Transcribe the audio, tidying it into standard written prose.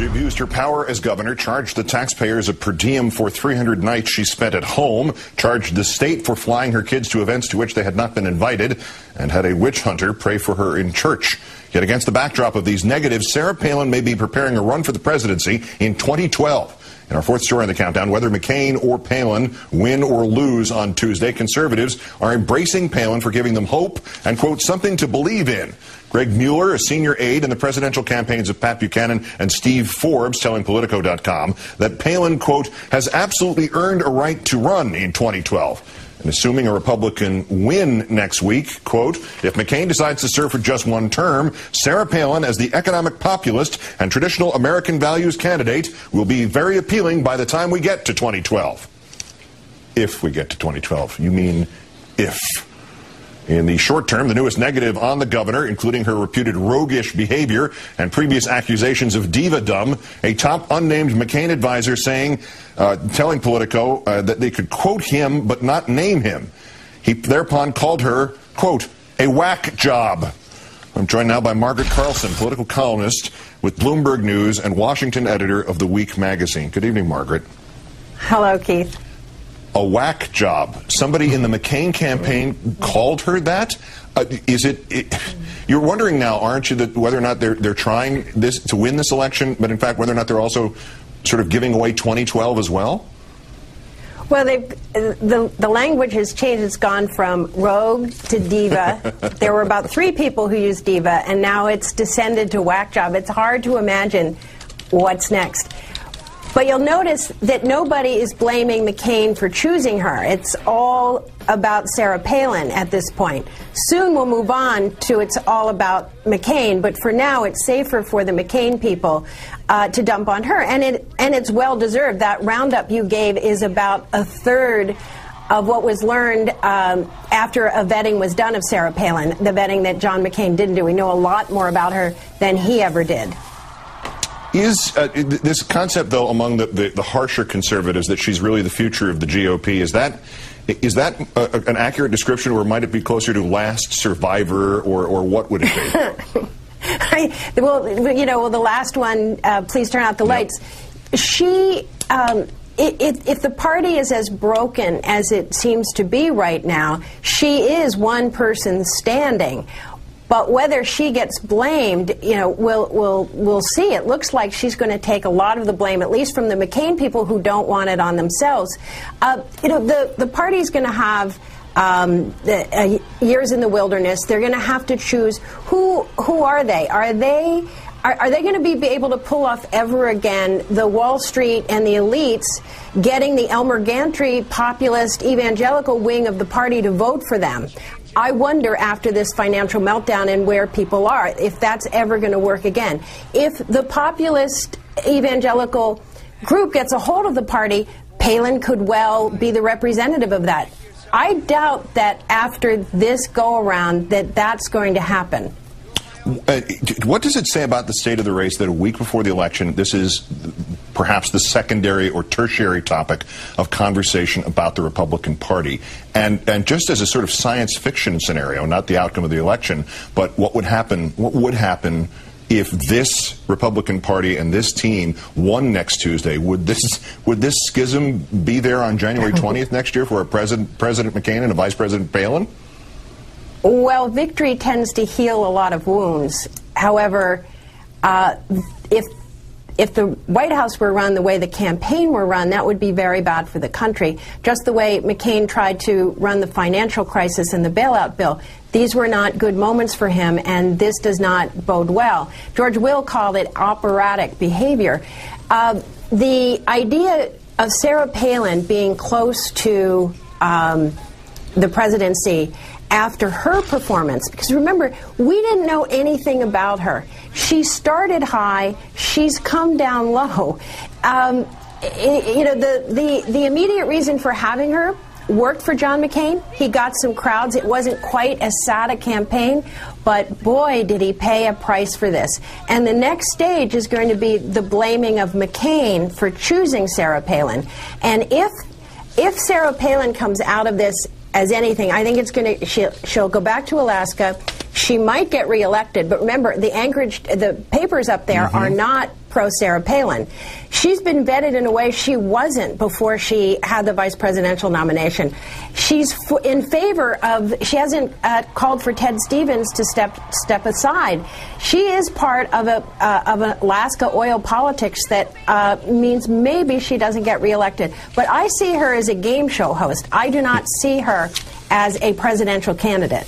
She abused her power as governor, charged the taxpayers a per diem for 300 nights she spent at home, charged the state for flying her kids to events to which they had not been invited, and had a witch hunter pray for her in church. Yet against the backdrop of these negatives, Sarah Palin may be preparing a run for the presidency in 2012. In our fourth story on the countdown, whether McCain or Palin win or lose on Tuesday, conservatives are embracing Palin for giving them hope and, quote, something to believe in. Greg Mueller, a senior aide in the presidential campaigns of Pat Buchanan and Steve Forbes, telling Politico.com that Palin, quote, has absolutely earned a right to run in 2012. And assuming a Republican win next week, quote, if McCain decides to serve for just one term, Sarah Palin, as the economic populist and traditional American values candidate, will be very appealing by the time we get to 2012. If we get to 2012. You mean if. In the short term, the newest negative on the governor, including her reputed roguish behavior and previous accusations of diva-dom, a top unnamed McCain advisor telling Politico that they could quote him but not name him. He thereupon called her, quote, a whack job. I'm joined now by Margaret Carlson, political columnist with Bloomberg News and Washington editor of The Week magazine. Good evening, Margaret. Hello, Keith. A whack job. Somebody in the McCain campaign called her that? You're wondering now, aren't you, that whether or not they're trying this to win this election, but in fact whether or not they're also sort of giving away 2012 as well? Well, the language has changed. It's gone from rogue to diva. There were about 3 people who used diva, and now it's descended to whack job. It's hard to imagine what's next. But you'll notice that nobody is blaming McCain for choosing her. It's all about Sarah Palin at this point. Soon we'll move on to it's all about McCain, but for now it's safer for the McCain people to dump on her. And it's well deserved. That roundup you gave is about a third of what was learned after a vetting was done of Sarah Palin, the vetting that John McCain didn't do. We know a lot more about her than he ever did. Is this concept, though, among the harsher conservatives that she's really the future of the GOP, is that an accurate description, or might it be closer to last survivor, or what would it be? The last one, please turn out the lights. She, if the party is as broken as it seems to be right now, she is one person standing. But whether she gets blamed, we'll see. It looks like she's going to take a lot of the blame, at least from the McCain people who don't want it on themselves. The party's going to have years in the wilderness. They're going to have to choose who are they? Are they going to be able to pull off ever again the Wall Street and the elites getting the Elmer Gantry populist evangelical wing of the party to vote for them? I wonder, after this financial meltdown and where people are, if that's ever going to work again. If the populist evangelical group gets a hold of the party, Palin could well be the representative of that. I doubt that after this go-around that that's going to happen. What does it say about the state of the race that a week before the election, this is perhaps the secondary or tertiary topic of conversation about the Republican Party? And just as a sort of science fiction scenario, not the outcome of the election, but what would happen if this Republican Party and this team won next Tuesday? Would this schism be there on January 20th next year for a President McCain and a Vice President Palin? Well, victory tends to heal a lot of wounds. However, if the White House were run the way the campaign were run, that would be very bad for the country. Just the way McCain tried to run the financial crisis and the bailout bill. These were not good moments for him, and this does not bode well. George Will called it operatic behavior. The idea of Sarah Palin being close to the presidency after her performance, because remember, we didn't know anything about her. She started high, she's come down low. The immediate reason for having her worked for John McCain. He got some crowds. It wasn't quite as sad a campaign, but boy, did he pay a price for this. And the next stage is going to be the blaming of McCain for choosing Sarah Palin. And if Sarah Palin comes out of this as anything, I think it's going to. She'll go back to Alaska. She might get reelected, but remember, the Anchorage, the papers up there are not pro-Sarah Palin. She's been vetted in a way she wasn't before she had the vice presidential nomination. She's in favor of, she hasn't called for Ted Stevens to step aside. She is part of an Alaska oil politics that means maybe she doesn't get reelected. But I see her as a game show host. I do not see her as a presidential candidate.